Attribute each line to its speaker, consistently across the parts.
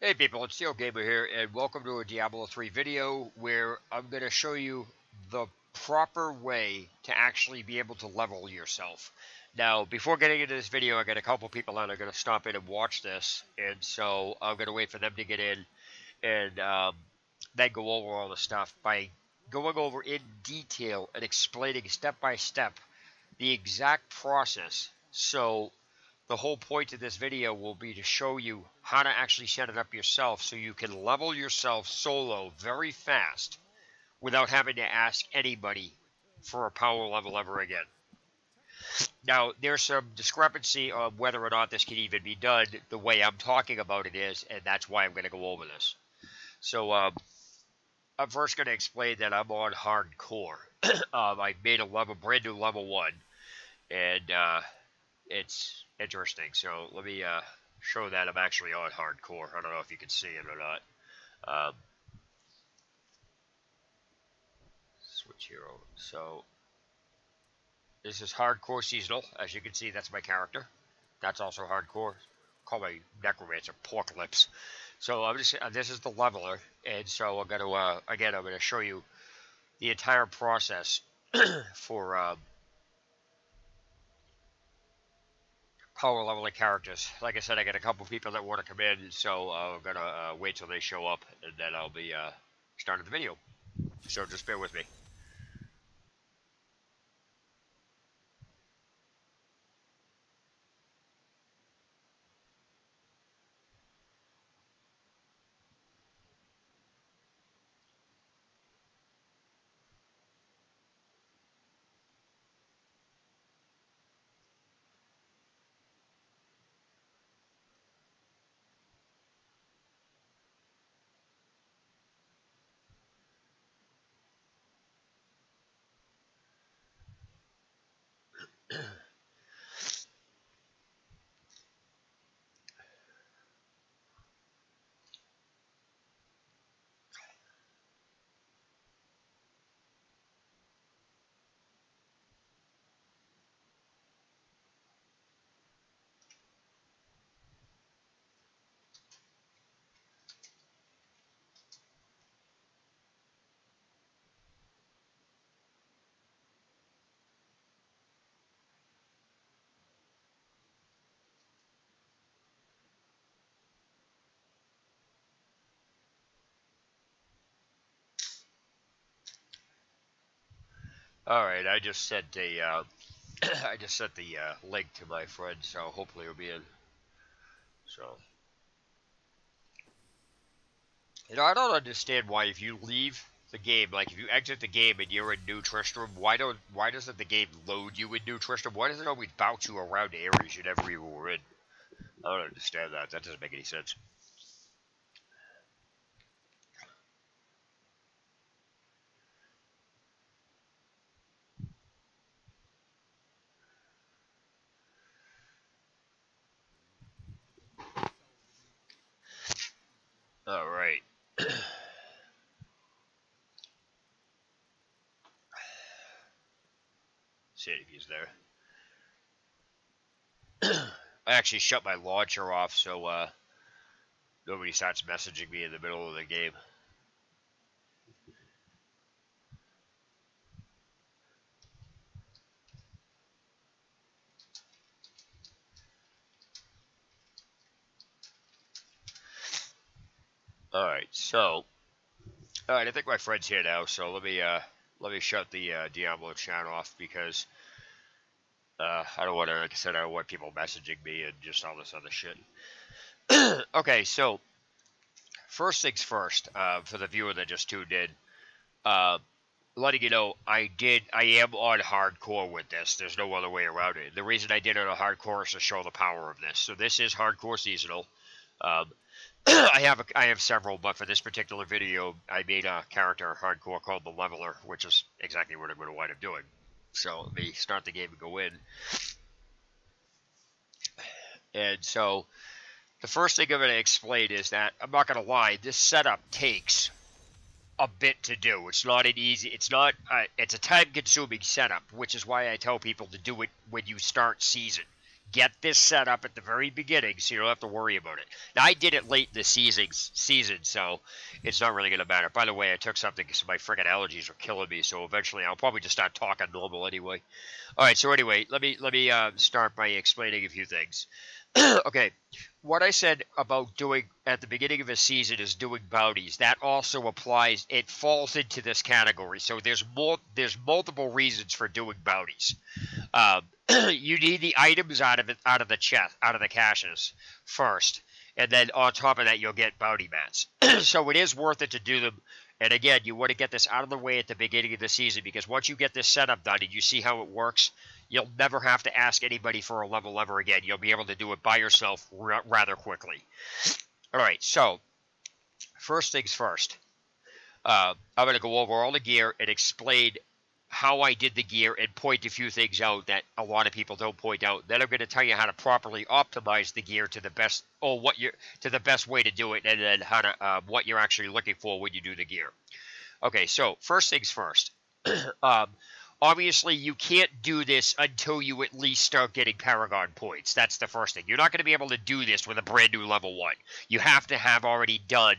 Speaker 1: Hey people, it's Steel Gamer here, and welcome to a Diablo 3 video where I'm going to show you the proper way to actually be able to level yourself. Now, before getting into this video, I got a couple people that are going to stop in and watch this, and so I'm going to wait for them to get in and then go over all the stuff by going over in detail and explaining step by step the exact process. So the whole point of this video will be to show you how to actually set it up yourself so you can level yourself solo very fast without having to ask anybody for a power level ever again. Now, there's some discrepancy on whether or not this can even be done the way I'm talking about it is, and that's why I'm going to go over this. So, I'm first going to explain that I'm on hardcore. I made a brand new level 1, and it's interesting. So let me show that I'm actually on hardcore. I don't know if you can see it or not. Switch hero. So this is hardcore seasonal. As you can see, that's my character. That's also hardcore. Call my necromancer pork lips. So I'm just this is the leveler, and so I'm gonna again I'm gonna show you the entire process for power leveling characters. Like I said, I got a couple people that want to come in, so I'm gonna wait till they show up, and then I'll be starting the video. So just bear with me. All right, I just sent a I just sent the link to my friend, so hopefully he'll be in. So, I don't understand why if you leave the game, like if you exit the game and you're in New Tristram, why doesn't the game load you in New Tristram? Why does it always bounce you around areas you never even were in? I don't understand that. That doesn't make any sense. All right. See if he's there. I actually shut my launcher off so nobody starts messaging me in the middle of the game. All right, so I think my friend's here now. So let me shut the Diablo chat off because I don't want to, like I said, I don't want people messaging me and just all this other shit. Okay, so first things first, for the viewer that just tuned in, letting you know, I am on hardcore with this. There's no other way around it. The reason I did it on hardcore is to show the power of this. So this is hardcore seasonal. I have several, but for this particular video, I made a character hardcore called the Leveler, which is exactly what I'm going to wind up doing. So let me start the game and go in. And so the first thing I'm going to explain is that, I'm not going to lie, this setup takes a bit to do. It's not an easy, it's a time-consuming setup, which is why I tell people to do it when you start season. get this set up at the very beginning so you don't have to worry about it. Now, I did it late in the season, so it's not really going to matter. By the way, I took something because my freaking allergies are killing me, so eventually I'll probably just start talking normal anyway. All right, so anyway, let me start by explaining a few things. Okay, what I said about doing at the beginning of a season is doing bounties. That also applies. It falls into this category. So there's multiple reasons for doing bounties. You need the items out of the chest, out of the caches first, and then on top of that, you'll get bounty mats. So it is worth it to do them. And again, you want to get this out of the way at the beginning of the season, because once you get this setup done and you see how it works, you'll never have to ask anybody for a level ever again. You'll be able to do it by yourself rather quickly. All right, so first things first. I'm going to go over all the gear and explain how I did the gear and point a few things out that a lot of people don't point out. Then I'm going to tell you how to properly optimize the gear to the best, to the best way to do it, and then how to what you're actually looking for when you do the gear. Okay, so first things first. Obviously, you can't do this until you at least start getting Paragon points. That's the first thing. You're not going to be able to do this with a brand new level 1. You have to have already done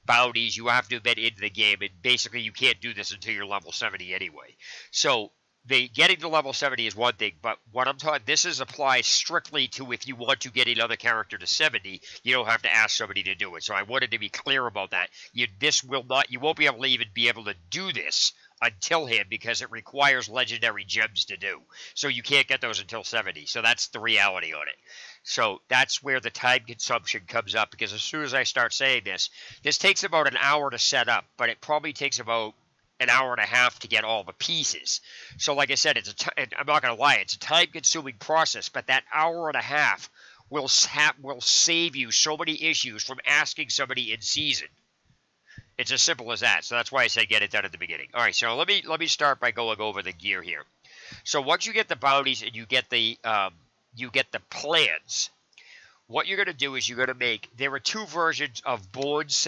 Speaker 1: bounties. You have to have been into the game, and basically you can't do this until you're level 70 anyway. So getting to level 70 is one thing, but what I'm talking, applies strictly to if you want to get another character to 70, you don't have to ask somebody to do it. So I wanted to be clear about that. You won't be able to do this until him, because it requires legendary gems to do. So you can't get those until 70. So that's the reality on it. So that's where the time consumption comes up, because as soon as I start saying this takes about an hour to set up, but it probably takes about an hour and a half to get all the pieces. So like I said, I'm not going to lie, it's a time-consuming process, but that hour and a half will save you so many issues from asking somebody in season. It's as simple as that. So that's why I said get it done at the beginning. All right, so let me start by going over the gear here. So once you get the bounties and you get the plans, what you're going to do is you're going to make, there are two versions of Board's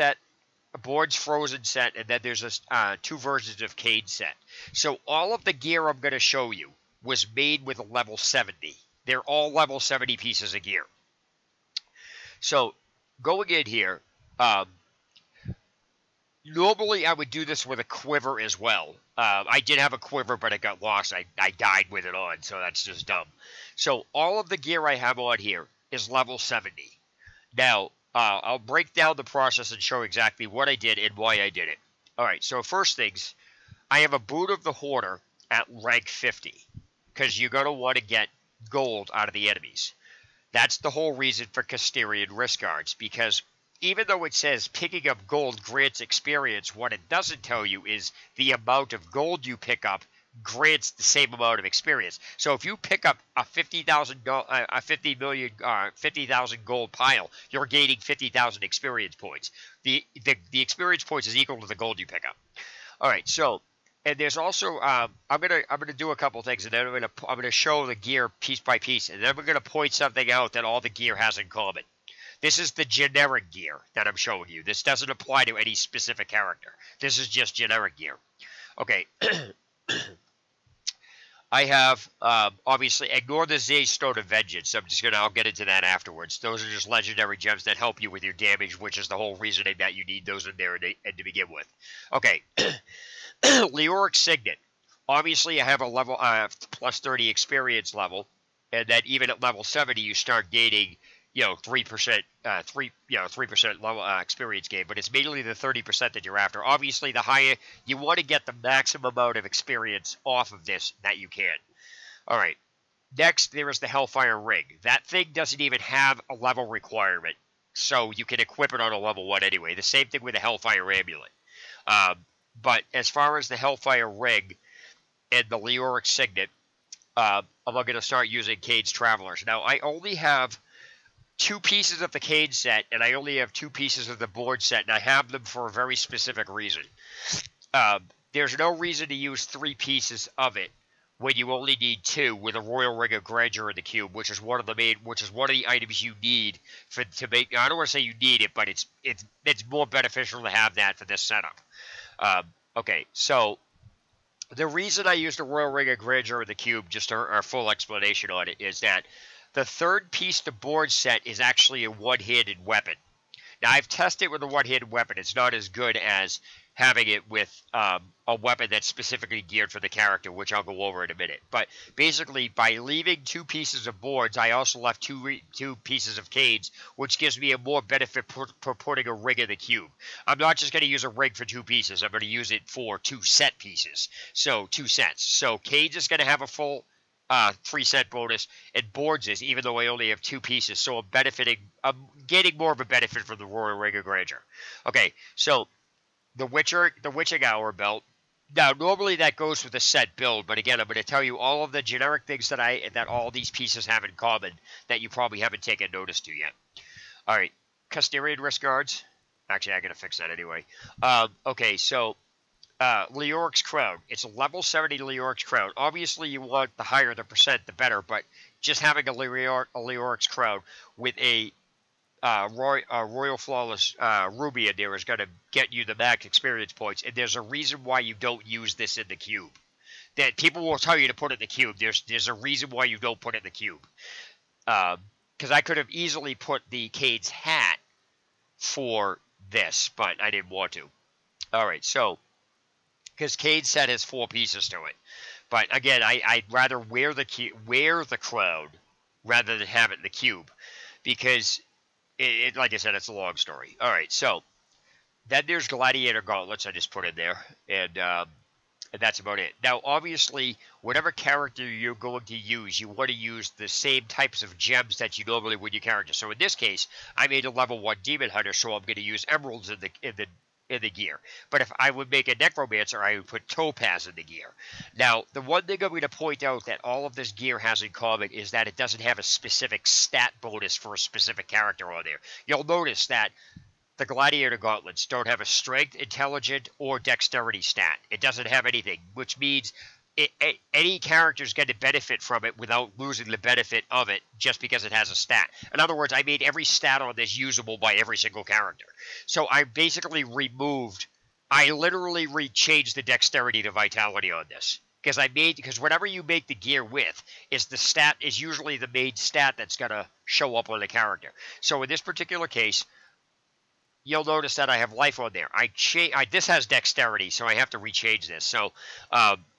Speaker 1: Frozen set, and then there's two versions of Cade set. So all of the gear I'm going to show you was made with a level 70. They're all level 70 pieces of gear. So going in here, normally I would do this with a quiver as well. I did have a quiver, but it got lost. I died with it on, so that's just dumb. So all of the gear I have on here is level 70. Now, I'll break down the process and show exactly what I did and why I did it. All right, so first things, I have a Boot of the Hoarder at rank 50, because you're going to want to get gold out of the enemies. That's the whole reason for Casterian Risk Guards, because even though it says picking up gold grants experience, what it doesn't tell you is the amount of gold you pick up grants the same amount of experience. So if you pick up a 50,000 gold pile, you're gaining 50,000 experience points. The experience points is equal to the gold you pick up. All right, so and there's also I'm gonna do a couple things, and then I'm gonna show the gear piece by piece, and then we're gonna point something out that all the gear has in common. This is the generic gear that I'm showing you. This doesn't apply to any specific character. This is just generic gear. Okay. I have, obviously, ignore the Stone of Vengeance. I'll get into that afterwards. Those are just legendary gems that help you with your damage, which is the whole reasoning that you need those in there and to begin with. Okay. Leoric Signet. Obviously, I have a level, plus 30 experience level, and then even at level 70, you start gaining 3% level experience gain, but it's mainly the 30% that you're after. Obviously, the higher you want to get the maximum amount of experience off of this that you can. All right. Next, there is the Hellfire Ring. That thing doesn't even have a level requirement, so you can equip it on a level 1 anyway. The same thing with the Hellfire Amulet. But as far as the Hellfire Ring and the Leoric Signet, I'm going to start using Cade's Travelers. Now, I only have 2 pieces of the Cade set, and I only have 2 pieces of the board set, and I have them for a very specific reason. There's no reason to use 3 pieces of it when you only need 2 with a Royal Ring of Grandeur in the cube, which is one of the items you need to make. I don't want to say you need it, but it's more beneficial to have that for this setup. Okay, so the reason I used the Royal Ring of Grandeur in the cube, just our full explanation on it, is that The third piece to board set is actually a one-handed weapon. Now, I've tested it with a one-handed weapon. It's not as good as having it with a weapon that's specifically geared for the character, which I'll go over in a minute. But basically, by leaving 2 pieces of boards, I also left two pieces of cades, which gives me a more benefit for putting a rig in the cube. I'm not just going to use a rig for 2 pieces. I'm going to use it for 2 set pieces. So 2 sets. So cades is going to have a full 3 set bonus, and boards is, even though I only have 2 pieces, so I'm getting more of a benefit from the Royal Ring of Grandeur. Okay, so the Witching Hour belt. Now, normally that goes with a set build, but again, I'm going to tell you all of the generic things that all these pieces have in common that you probably haven't taken notice to yet. All right, Custarian wrist guards. Actually, I'm going to fix that anyway. Okay, so Leoric's Crown. It's a level 70 Leoric's Crown. Obviously, you want the higher the percent, the better, but just having a Leoric's Crown with a Royal Flawless Ruby in there is going to get you the max experience points, and there's a reason why you don't use this in the cube. That people will tell you to put it in the cube. There's a reason why you don't put it in the cube. Because I could have easily put the Cade's hat for this, but I didn't want to. All right, so because Cade's set has 4 pieces to it, but again, I'd rather wear the crown rather than have it in the cube, because like I said, it's a long story. All right, so then there's Gladiator Gauntlets I just put in there, and that's about it. Now, obviously, whatever character you're going to use, you want to use the same types of gems that you normally would your character. So in this case, I made a level 1 Demon Hunter, so I'm going to use emeralds in the gear. But if I would make a Necromancer, I would put Topaz in the gear. Now, the one thing I'm going to point out that all of this gear has in common is that it doesn't have a specific stat bonus for a specific character on there. You'll notice that the Gladiator Gauntlets don't have a Strength, Intelligence, or Dexterity stat. It doesn't have anything, which means any character is going to benefit from it without losing the benefit of it just because it has a stat. In other words, I made every stat on this usable by every single character. So I basically literally changed the dexterity to vitality on this. Because whatever you make the gear with is usually the main stat that's going to show up on the character. So in this particular case, you'll notice that I have life on there. This has dexterity, so I have to rechange this. So,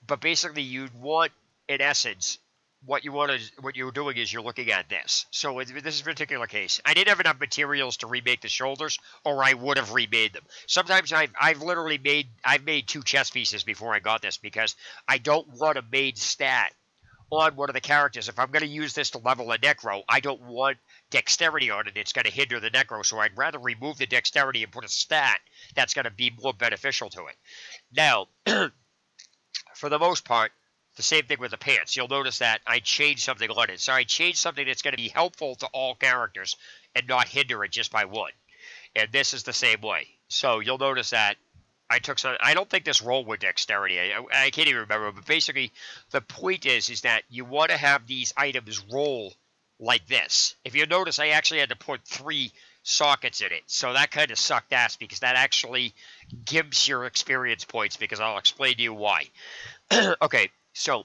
Speaker 1: but basically, you'd want, in essence, what you're doing is you're looking at this. So in this particular case, I didn't have enough materials to remake the shoulders, or I would have remade them. Sometimes I've made 2 chest pieces before I got this, because I don't want a main stat on one of the characters. If I'm going to use this to level a Necro, I don't want dexterity on it. It's going to hinder the Necro, so I'd rather remove the dexterity and put a stat that's going to be more beneficial to it. Now, for the most part, the same thing with the pants. You'll notice that I changed something on it. So I changed something that's going to be helpful to all characters and not hinder it just by one. And this is the same way. So you'll notice that I took some. I don't think this rolled with dexterity. I can't even remember. But basically, the point is that you want to have these items roll like this. If you notice, I actually had to put 3 sockets in it. So that kind of sucked ass, because that actually gives your experience points, because I'll explain to you why. Okay, so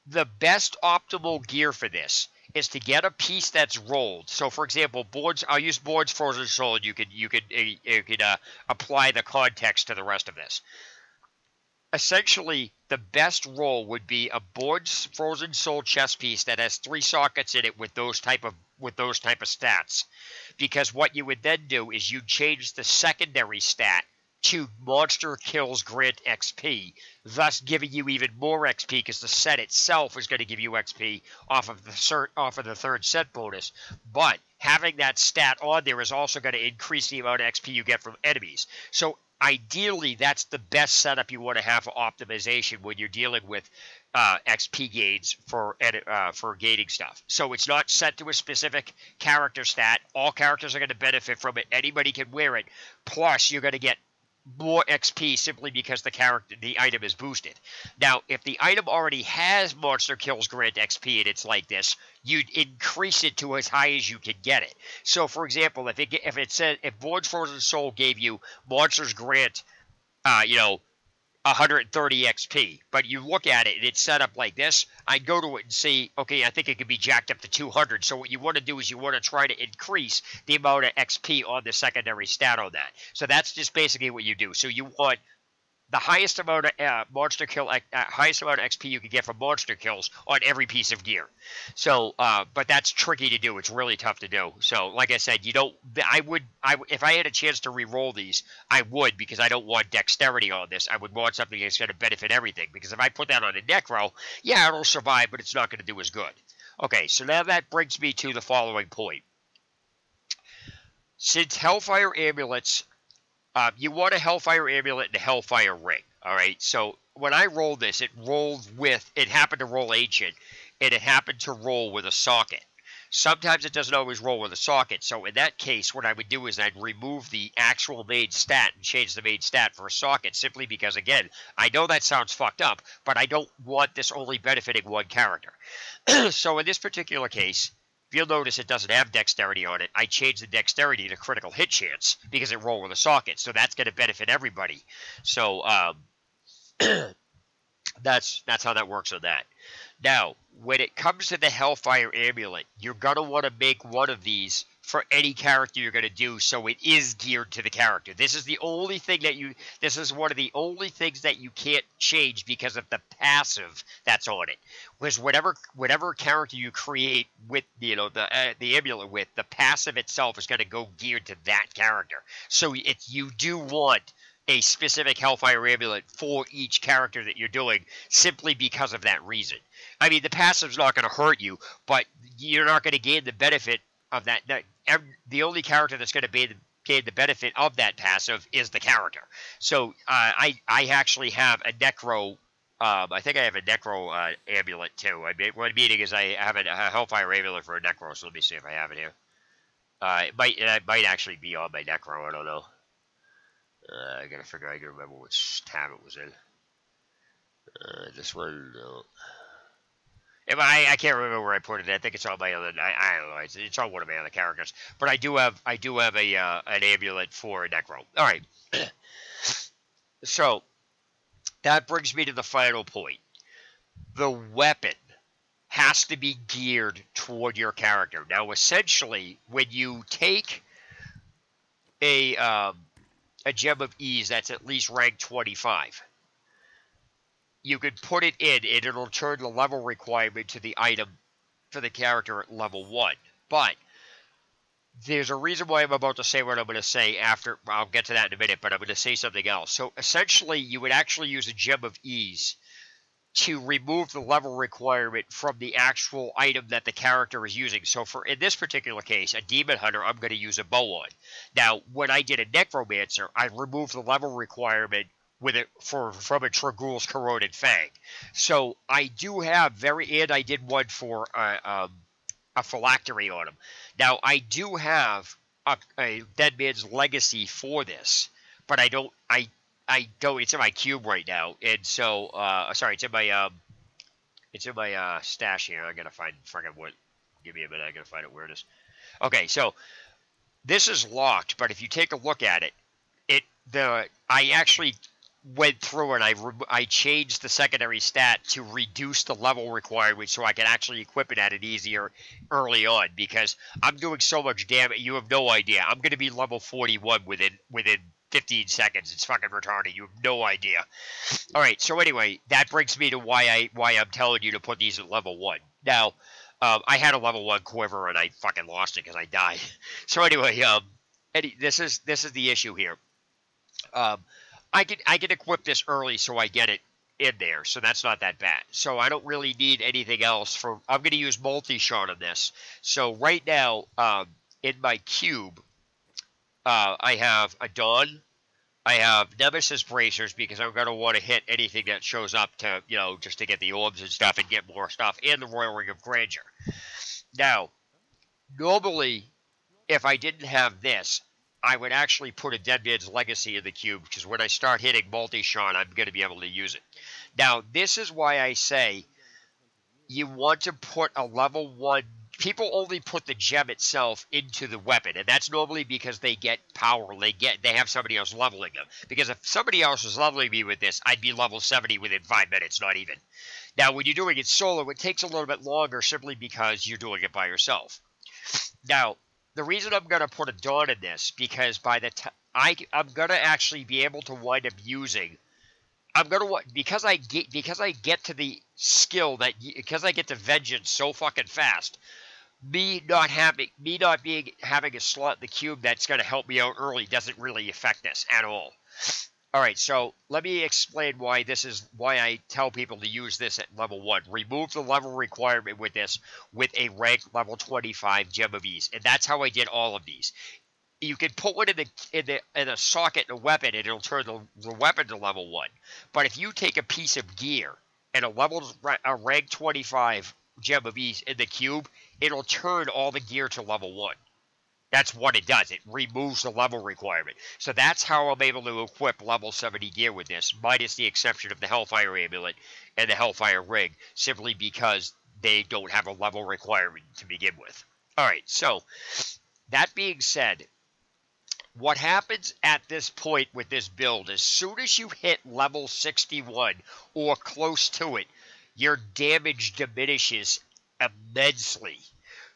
Speaker 1: the best optimal gear for this is to get a piece that's rolled. So, for example, boards. I'll use boards Frozen Soul. You could apply the context to the rest of this. Essentially, the best roll would be a boards Frozen Soul chest piece that has 3 sockets in it with those type of stats. Because what you would then do is you change the secondary stat to monster kills grant XP, thus giving you even more XP, because the set itself is going to give you XP off of the third set bonus. But having that stat on there is also going to increase the amount of XP you get from enemies. So ideally, that's the best setup you want to have for optimization when you're dealing with XP gains for gaining stuff. So it's not set to a specific character stat. All characters are going to benefit from it. Anybody can wear it. Plus, you're going to get more XP simply because the item is boosted. Now, if the item already has monster kills grant XP and it's like this, you'd increase it to as high as you can get it. So, for example, if Board's Frozen Soul gave you monsters grant, 130 XP, but you look at it and it's set up like this, I'd go to it and see, okay, I think it could be jacked up to 200. So what you want to do is you want to try to increase the amount of XP on the secondary stat on that. So that's just basically what you do. So you want the highest amount of highest amount of XP you can get from monster kills on every piece of gear. So, but that's tricky to do. It's really tough to do. So, like I said, you don't. If I had a chance to re-roll these, I would, because I don't want dexterity on this. I would want something that's going to benefit everything. Because if I put that on a necro, yeah, it'll survive, but it's not going to do as good. Okay, so now that brings me to the following point. Since Hellfire Amulets. You want a Hellfire Amulet and a Hellfire Ring, all right? So when I rolled this, it happened to roll Ancient, and it happened to roll with a socket. Sometimes it doesn't always roll with a socket, so in that case, what I would do is I'd remove the actual main stat and change the main stat for a socket, simply because, again, I know that sounds fucked up, but I don't want this only benefiting one character. So in this particular case, you'll notice it doesn't have dexterity on it. I changed the dexterity to critical hit chance because it rolled with a socket. So that's going to benefit everybody. So that's how that works on that. Now, when it comes to the Hellfire Amulet, you're going to want to make one of these for any character you're going to do, so it is geared to the character. This is the only thing this is one of the only things that you can't change because of the passive that's on it. Because whatever character you create with, the amulet with, the passive itself is going to go geared to that character. So you do want a specific Hellfire Amulet for each character that you're doing, simply because of that reason. I mean, the passive's not going to hurt you, but you're not going to gain the benefit of that. The only character that's going to gain the benefit of that passive is the character. So I actually have a Necro. I think I have a Necro amulet too. What I'm meaning is I have a Hellfire Amulet for a Necro. So let me see if I have it here. It might actually be on my Necro. I don't know. I gotta figure. I gotta remember which tab it was in. This one. No. I can't remember where I put it. I think it's on my other. I don't know. It's on one of my other characters. But I do have an amulet for a Necro. All right. So that brings me to the final point. The weapon has to be geared toward your character. Now, essentially, when you take a Gem of Ease that's at least rank 25. You could put it in, and it'll turn the level requirement to the item for the character at level 1. But there's a reason why I'm about to say what I'm going to say after. I'll get to that in a minute, but I'm going to say something else. So essentially, you would actually use a Gem of Ease to remove the level requirement from the actual item that the character is using. So in this particular case, a Demon Hunter, I'm going to use a bow on. Now, when I did a Necromancer, I removed the level requirement with it from a Tragul's Corroded Fang. So I do have and I did one for a Phylactery on him. Now, I do have a Dead Man's Legacy for this, but I don't, it's in my cube right now, and so, sorry, it's in my stash here. I gotta find give me a minute, I gotta find it where it is. Okay, so, this is locked, but if you take a look at it, I actually went through and I changed the secondary stat to reduce the level requirement so I can actually equip it at it easier early on, because I'm doing so much damage, you have no idea. I'm gonna be level 41 within 15 seconds. It's fucking retarded. You have no idea. All right. So anyway, that brings me to why I'm telling you to put these at level 1. Now, I had a level 1 quiver and I fucking lost it because I died. So anyway, this is the issue here. I can equip this early so I get it in there. So that's not that bad. So I don't really need anything else. I'm going to use multi-shot on this. So right now, in my cube, I have a Dawn, I have Nemesis Bracers because I'm going to want to hit anything that shows up to, just to get the orbs and stuff and get more stuff, and the Royal Ring of Grandeur. Now, normally, if I didn't have this, I would actually put a Dead Man's Legacy in the cube, because when I start hitting multi-shot, I'm going to be able to use it. Now, this is why I say you want to put a level 1 people only put the gem itself into the weapon, and that's normally because they get power. They have somebody else leveling them. Because if somebody else was leveling me with this, I'd be level 70 within 5 minutes, not even. Now, when you're doing it solo, it takes a little bit longer simply because you're doing it by yourself. Now, the reason I'm going to put a dawn in this, because by the time I'm going to actually be able to wind up using, because I get to the skill because I get to vengeance so fucking fast, me not having a slot in the cube that's going to help me out early doesn't really affect this at all. All right, so let me explain why I tell people to use this at level 1. Remove the level requirement with this with a rank level 25 Gem of Ease, and that's how I did all of these. You can put one in a socket in a weapon, and it'll turn the weapon to level 1. But if you take a piece of gear and a rank 25 Gem of Ease in the cube, it'll turn all the gear to level 1. That's what it does. It removes the level requirement. So that's how I'm able to equip level 70 gear with this, minus the exception of the Hellfire Amulet and the Hellfire Ring, simply because they don't have a level requirement to begin with. All right, so that being said, what happens at this point with this build, as soon as you hit level 61 or close to it, your damage diminishes immensely.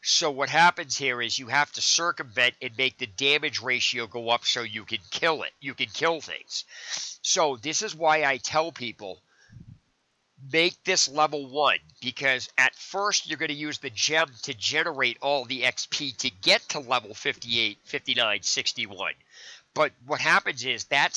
Speaker 1: So what happens here is you have to circumvent and make the damage ratio go up so you can kill it. You can kill things. So this is why I tell people, make this level 1, because at first you're going to use the gem to generate all the XP to get to level 58, 59, 61. But what happens is that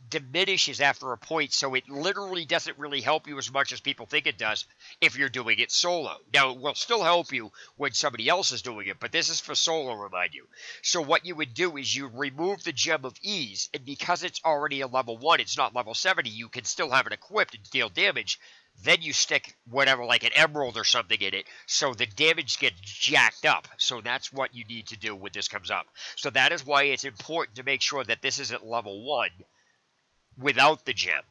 Speaker 1: diminishes after a point, so it literally doesn't really help you as much as people think it does if you're doing it solo. Now, it will still help you when somebody else is doing it, but this is for solo, remind you. So what you would do is you remove the Gem of Ease, and because it's already a level 1, it's not level 70, you can still have it equipped and deal damage. Then you stick whatever, like an emerald or something in it, so the damage gets jacked up. So that's what you need to do when this comes up. So that is why it's important to make sure that this is at level 1 without the gem.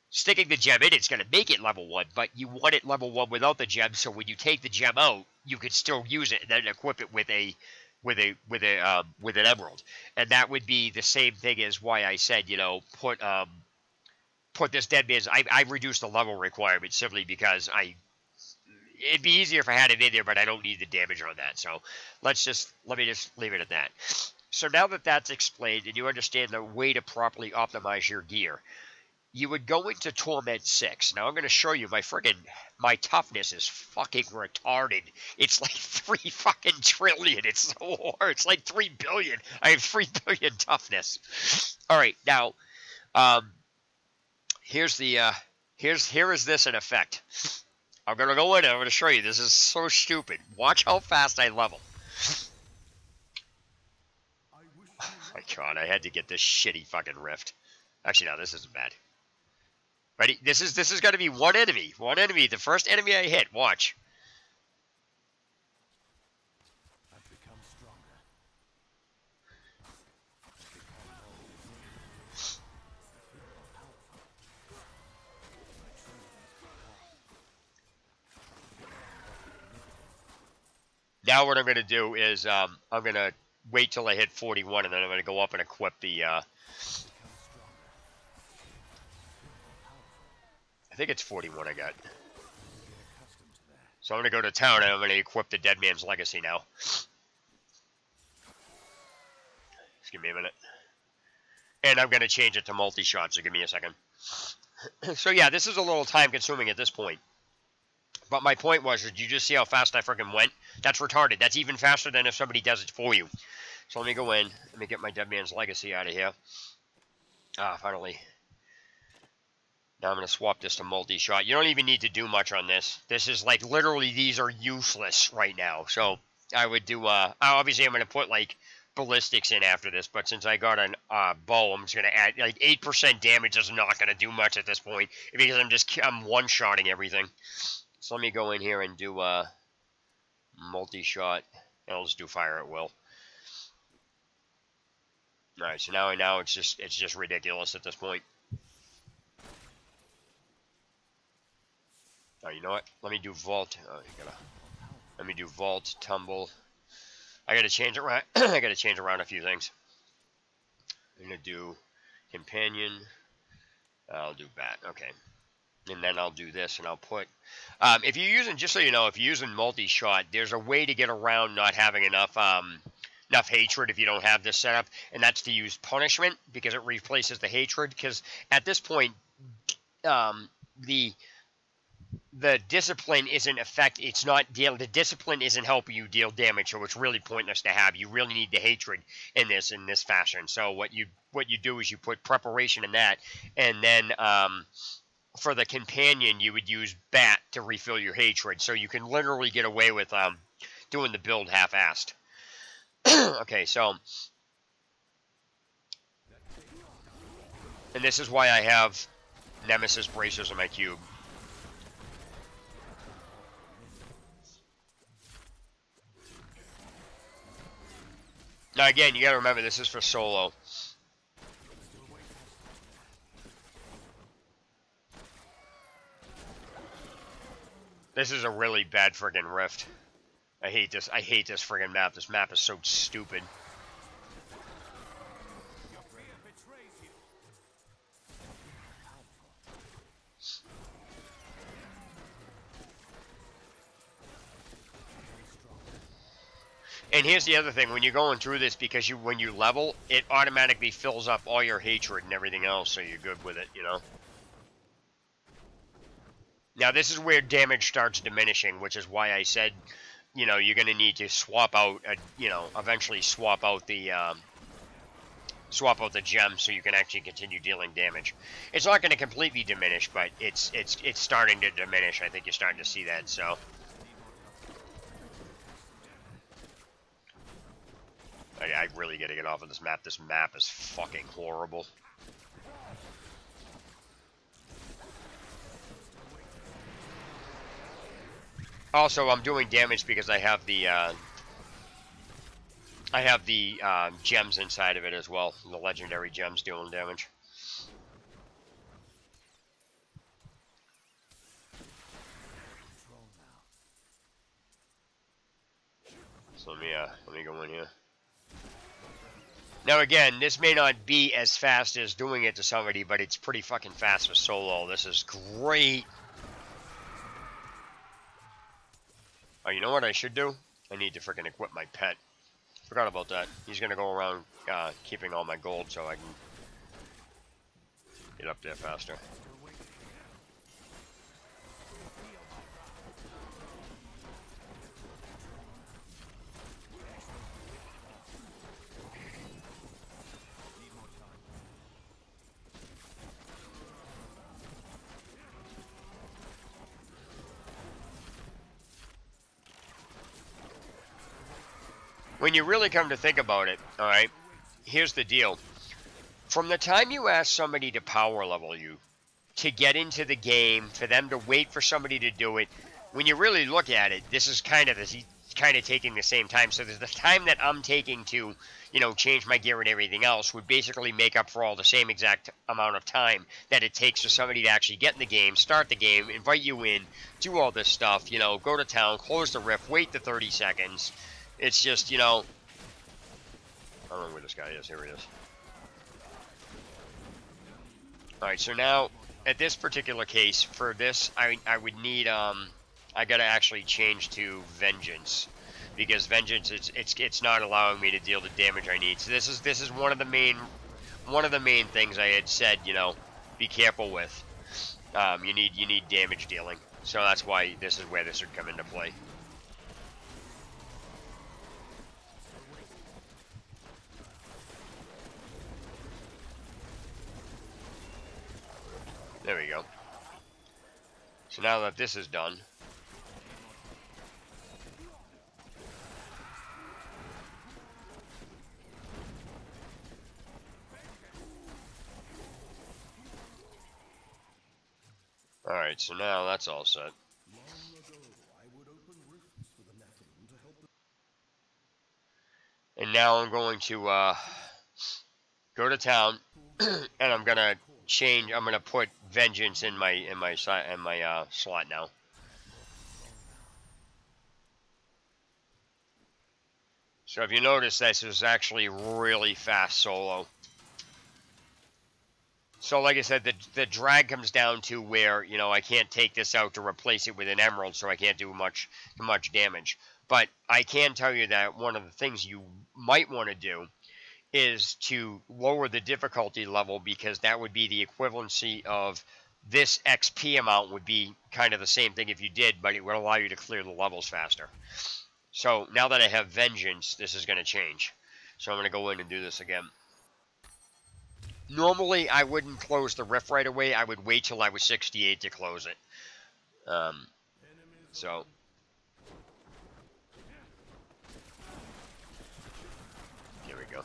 Speaker 1: Sticking the gem in, it's going to make it level 1, but you want it level 1 without the gem, so when you take the gem out, you can still use it and then equip it with an emerald. And that would be the same thing as why I said, you know, put this dead man's. I reduced the level requirement simply because it'd be easier if I had it in there, but I don't need the damage on that. So let me just leave it at that. So now that that's explained and you understand the way to properly optimize your gear, you would go into Torment 6. Now I'm going to show you my toughness is fucking retarded. It's like 3 fucking trillion. It's so hard. It's like 3 billion. I have 3 billion toughness. All right, now here is this in effect. I'm going to go in and I'm going to show you. This is so stupid. Watch how fast I level. Oh my god, I had to get this shitty fucking rift. Actually, no, this isn't bad. Ready? This is going to be one enemy. One enemy. The first enemy I hit. Watch.
Speaker 2: I've become stronger.
Speaker 1: Now what I'm going to do is I'm going to wait till I hit 41, and then I'm going to go up and equip the... I think it's 41 I got. So I'm going to go to town and I'm going to equip the Dead Man's Legacy now. Just give me a minute. And I'm going to change it to multi-shot, so give me a second. So yeah, this is a little time consuming at this point. But my point was, did you just see how fast I freaking went? That's retarded. That's even faster than if somebody does it for you. So let me go in. Let me get my Dead Man's Legacy out of here. Ah, finally. Now I'm going to swap this to multi-shot. You don't even need to do much on this. This is like, literally, these are useless right now. So I would do, obviously I'm going to put like ballistics in after this, but since I got a bow, I'm just going to add, like 8% damage is not going to do much at this point, because I'm one-shotting everything. So let me go in here and do multi-shot, and I'll just do fire at will. Alright, so now it's just ridiculous at this point. Oh, you know what? Let me do vault. Oh, you gotta. Let me do vault, tumble. I gotta change around. I gotta change around a few things. I'm gonna do companion. I'll do bat. Okay, and then I'll do this, and I'll put. If you're using, just so you know, if you're using multi-shot, there's a way to get around not having enough enough hatred if you don't have this setup, and that's to use punishment because it replaces the hatred. Because at this point, the discipline isn't it's not the discipline isn't helping you deal damage, so it's really pointless to have. You really need the hatred in this fashion. So what you do is you put preparation in that, and then for the companion you would use bat to refill your hatred, so you can literally get away with doing the build half-assed. Okay, so and this is why I have Nemesis bracers in my cube. Now again, you gotta remember this is for solo. This is a really bad friggin' rift. I hate this friggin' map. This map is so stupid. And here's the other thing, when you're going through this, because when you level, it automatically fills up all your hatred and everything else, so you're good with it, you know? Now, this is where damage starts diminishing, which is why I said, you know, you're going to need to swap out, eventually swap out the gems so you can actually continue dealing damage. It's not going to completely diminish, but it's starting to diminish. I think you're starting to see that, so... I really gotta get off of this map. This map is fucking horrible. Also, I'm doing damage because I have the gems inside of it as well. The legendary gems doing damage. So let me go in here. Now again, this may not be as fast as doing it to somebody, but it's pretty fucking fast for solo. This is great. Oh, you know what I should do? I need to freaking equip my pet. Forgot about that. He's gonna go around keeping all my gold so I can get up there faster. When you really come to think about it, alright, here's the deal. From the time you ask somebody to power level you, to get into the game, for them to wait for somebody to do it, when you really look at it, this is kind of taking the same time. So there's the time that I'm taking to, you know, change my gear and everything else would basically make up for all the same exact amount of time that it takes for somebody to actually get in the game, start the game, invite you in, do all this stuff, you know, go to town, close the rift, wait the 30 seconds. It's just, you know, I don't know where this guy is. Here he is. Alright, so now, at this particular case, for this, I would need, I gotta actually change to Vengeance. Because Vengeance, it's not allowing me to deal the damage I need. So this is one of the main things I had said, you know, be careful with. You need damage dealing. So that's why this is where this would come into play. There we go. So now that this is done, alright, so now that's all set. And now I'm going to go to town, and I'm gonna change. I'm gonna put Vengeance in my slot now. So if you notice, this is actually really fast solo. So like I said, the drag comes down to where, you know, I can't take this out to replace it with an emerald, so I can't do much damage. But I can tell you that one of the things you might want to do is to lower the difficulty level, because that would be the equivalency of this XP amount would be kind of the same thing if you did, but it would allow you to clear the levels faster. So now that I have Vengeance, this is going to change. So I'm going to go in and do this again. Normally, I wouldn't close the rift right away. I would wait till I was 68 to close it. So here we go.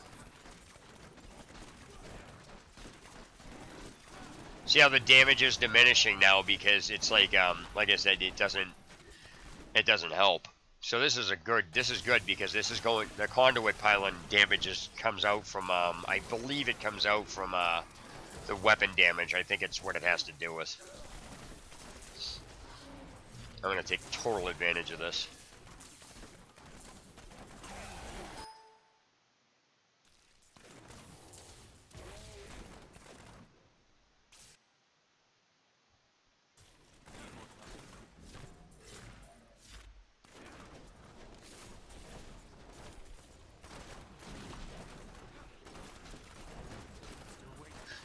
Speaker 1: See how the damage is diminishing now, because it's like I said, it doesn't help. So this is good because this is going, the conduit pylon damage comes out from I believe it comes out from the weapon damage. I think it's what it has to do with. I'm gonna take total advantage of this.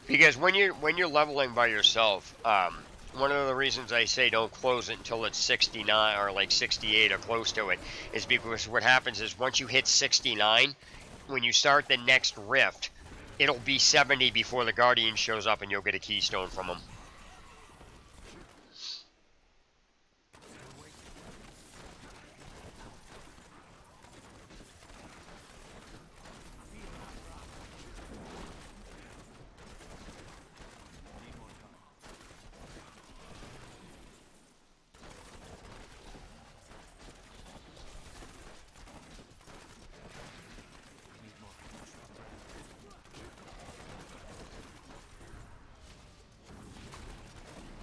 Speaker 1: Because when you're leveling by yourself, one of the reasons I say don't close it until it's 69 or like 68 or close to it is because what happens is once you hit 69, when you start the next rift, it'll be 70 before the Guardian shows up and you'll get a keystone from him.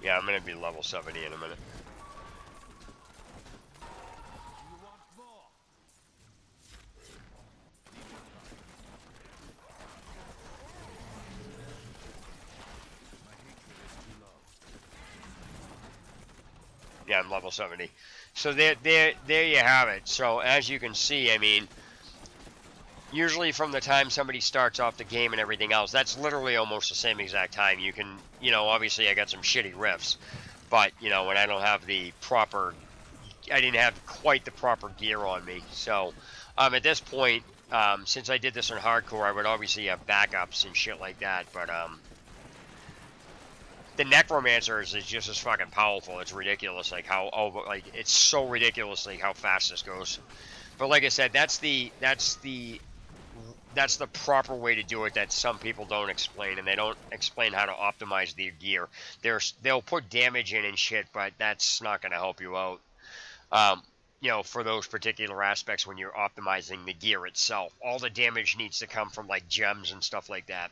Speaker 1: Yeah, I'm gonna be level 70 in a minute. Yeah, I'm level 70. So there you have it. So as you can see, I mean, usually from the time somebody starts off the game and everything else, that's literally almost the same exact time. You can, you know, obviously I got some shitty rifts, but, you know, when I don't have the proper, I didn't have quite the proper gear on me. So at this point, since I did this in hardcore, I would obviously have backups and shit like that, but the Necromancer is just as fucking powerful. It's ridiculous, like it's so ridiculously how fast this goes. But like I said, that's the proper way to do it that some people don't explain, and they don't explain how to optimize their gear. They'll put damage in and shit, but that's not going to help you out. You know, for those particular aspects when you're optimizing the gear itself. All the damage needs to come from like gems and stuff like that.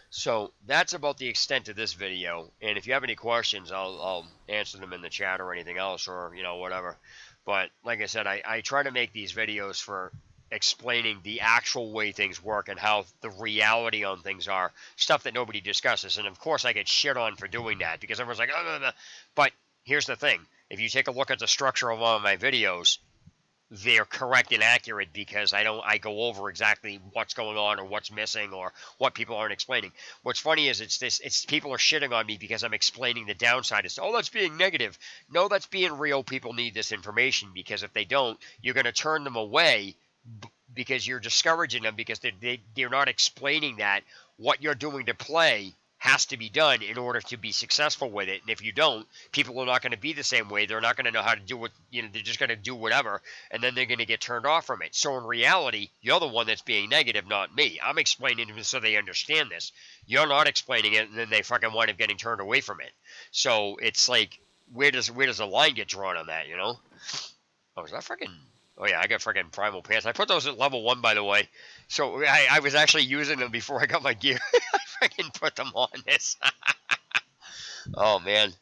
Speaker 1: So that's about the extent of this video, and if you have any questions, I'll answer them in the chat or anything else, or, you know, whatever. But like I said, I try to make these videos for explaining the actual way things work and how the reality on things are, stuff that nobody discusses. And of course I get shit on for doing that, because everyone's like, oh, no, no. But here's the thing, if you take a look at the structure of all of my videos, they're correct and accurate, because I go over exactly what's going on or what's missing or what people aren't explaining. What's funny is it's people are shitting on me because I'm explaining the downside. It's, oh, that's being negative. No, that's being real. People need this information, because if they don't, you're going to turn them away because you're discouraging them, because they're not explaining that what you're doing to play has to be done in order to be successful with it. And if you don't, people are not going to be the same way. They're not going to know how to do what, you know, they're just going to do whatever, and then they're going to get turned off from it. So in reality, you're the one that's being negative, not me. I'm explaining it so they understand this. You're not explaining it, and then they fucking wind up getting turned away from it. So it's like, where does the line get drawn on that, you know? Oh, is that freaking... Oh yeah, I got freaking primal pants. I put those at level 1, by the way. So I was actually using them before I got my gear. I freaking put them on this. Oh man.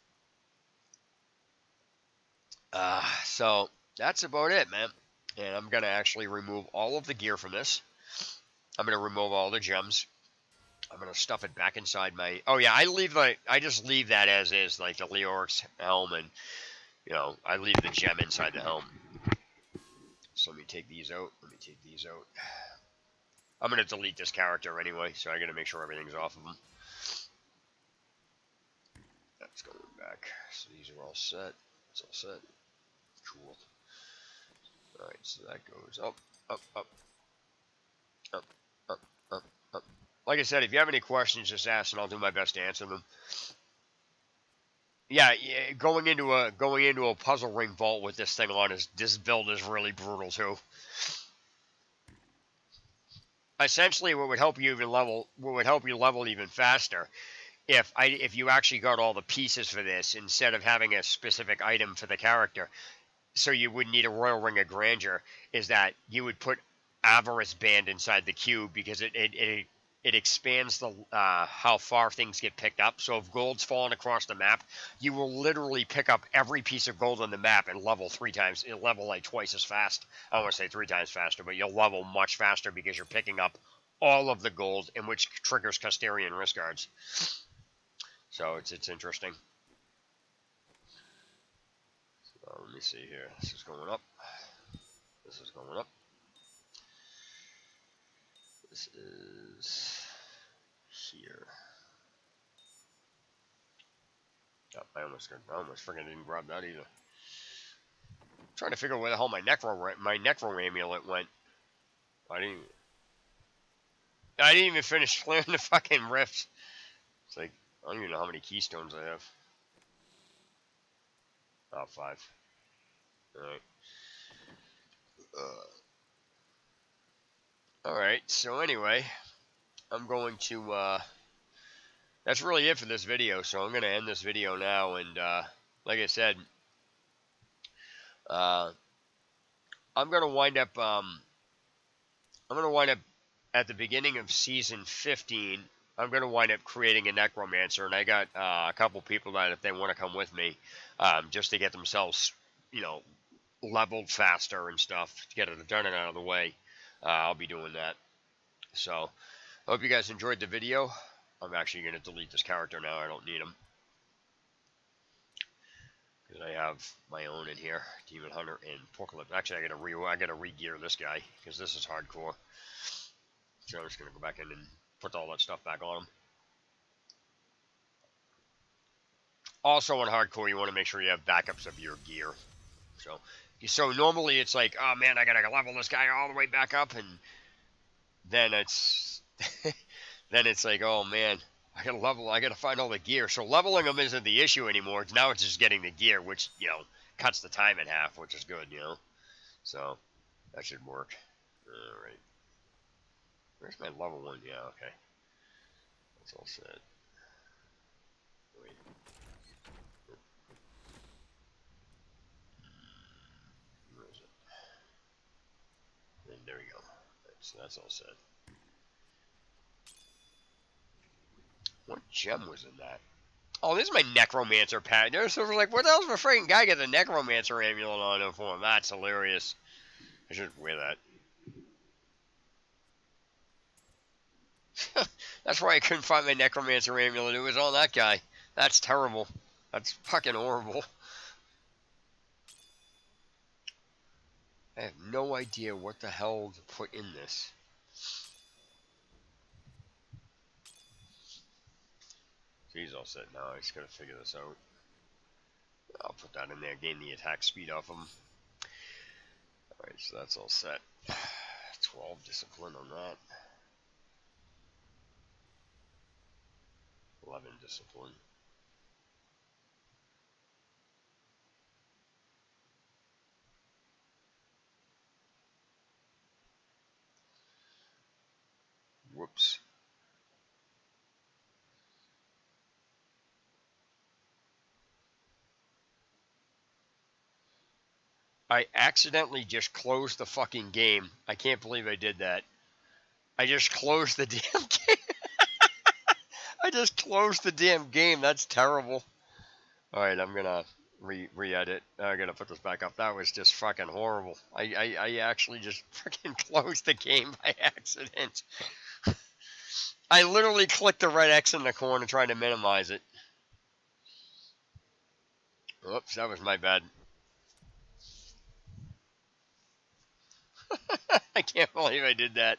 Speaker 1: So that's about it, man. And I'm going to actually remove all of the gear from this. I'm going to remove all the gems. I'm going to stuff it back inside my... Oh, yeah, I just leave that as is, like the Leoric's helm, and, you know, I leave the gem inside the helm. So let me take these out. I'm going to delete this character anyway, so I got to make sure everything's off of him. That's going back. So these are all set. It's all set. Cool. Alright, so that goes up, up, up, up, up, up, up. Like I said, if you have any questions, just ask, and I'll do my best to answer them. Yeah, going into a puzzle ring vault with this thing on this build is really brutal too. Essentially, what would help you level even faster, if you actually got all the pieces for this instead of having a specific item for the character, so you would need a Royal Ring of Grandeur, is that you would put Avarice Band inside the cube, because it expands the how far things get picked up. So if gold's falling across the map, you will literally pick up every piece of gold on the map and level like twice as fast. I don't want to say 3 times faster, but you'll level much faster because you're picking up all of the gold, in which triggers Custarian Risk Guards. So it's interesting. So let me see here. This is going up. This is going up. This is here. Oh, I almost freaking didn't grab that either. I'm trying to figure out where the hell my necro amulet went. I didn't even finish clearing the fucking rifts. It's like, I don't even know how many keystones I have. Oh, 5. Alright. Alright, so anyway, I'm going to, that's really it for this video, so I'm going to end this video now, and, like I said, I'm going to wind up, at the beginning of Season 15, I'm going to wind up creating a Necromancer, and I got, a couple people that, if they want to come with me, just to get themselves, you know, leveled faster and stuff, to get it done and out of the way, I'll be doing that. So, I hope you guys enjoyed the video. I'm actually going to delete this character now. I don't need him, because I have my own in here, Demon Hunter and Apocalypse. Actually, I gotta re-gear this guy, because this is hardcore. So I'm just going to go back in and put all that stuff back on him. Also on hardcore, you want to make sure you have backups of your gear. So normally it's like, oh man, I gotta level this guy all the way back up, and then it's then it's like, oh man, I gotta find all the gear. So leveling them isn't the issue anymore. Now it's just getting the gear, which, you know, cuts the time in half, which is good, you know. So that should work. All right. Where's my level 1? Yeah, okay. That's all set. Wait. Where is it? And there we go. So that's all set. What gem was in that? Oh, this is my Necromancer pad. So we're like, what else of a freaking guy get the Necromancer amulet on him for? That's hilarious. I should wear that. That's why I couldn't find my Necromancer amulet. It was on that guy. That's terrible. That's fucking horrible. I have no idea what the hell to put in this. So he's all set now. I just gotta figure this out. I'll put that in there. Gain the attack speed off him. Alright, so that's all set. 12 discipline on that. 11 discipline. Whoops. I accidentally just closed the fucking game. I can't believe I did that. I just closed the damn game. I just closed the damn game. That's terrible. Alright, I'm gonna re-edit. I gotta put this back up. That was just fucking horrible. I actually just freaking closed the game by accident. I literally clicked the red X in the corner trying to minimize it. Oops, that was my bad. I can't believe I did that.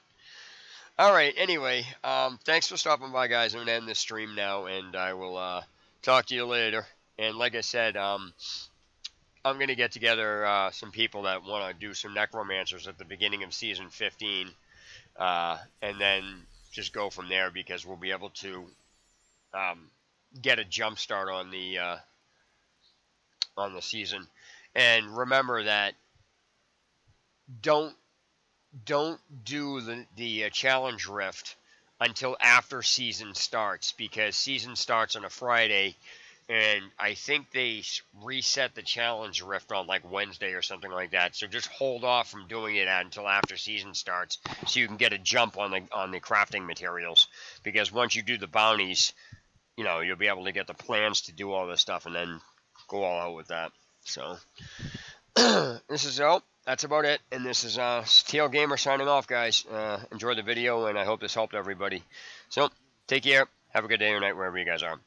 Speaker 1: Alright, anyway, thanks for stopping by, guys. I'm going to end this stream now, and I will talk to you later. And like I said, I'm going to get together some people that want to do some necromancers at the beginning of Season 15, and then just go from there, because we'll be able to get a jump start on the season. And remember that don't do the challenge rift until after season starts, because season starts on a Friday, and I think they reset the challenge rift on like Wednesday or something like that. So just hold off from doing it until after season starts, so you can get a jump on the crafting materials. Because once you do the bounties, you know, you'll be able to get the plans to do all this stuff, and then go all out with that. So that's about it. And this is TL Gamer signing off, guys. Enjoy the video, and I hope this helped everybody. So take care. Have a good day or night wherever you guys are.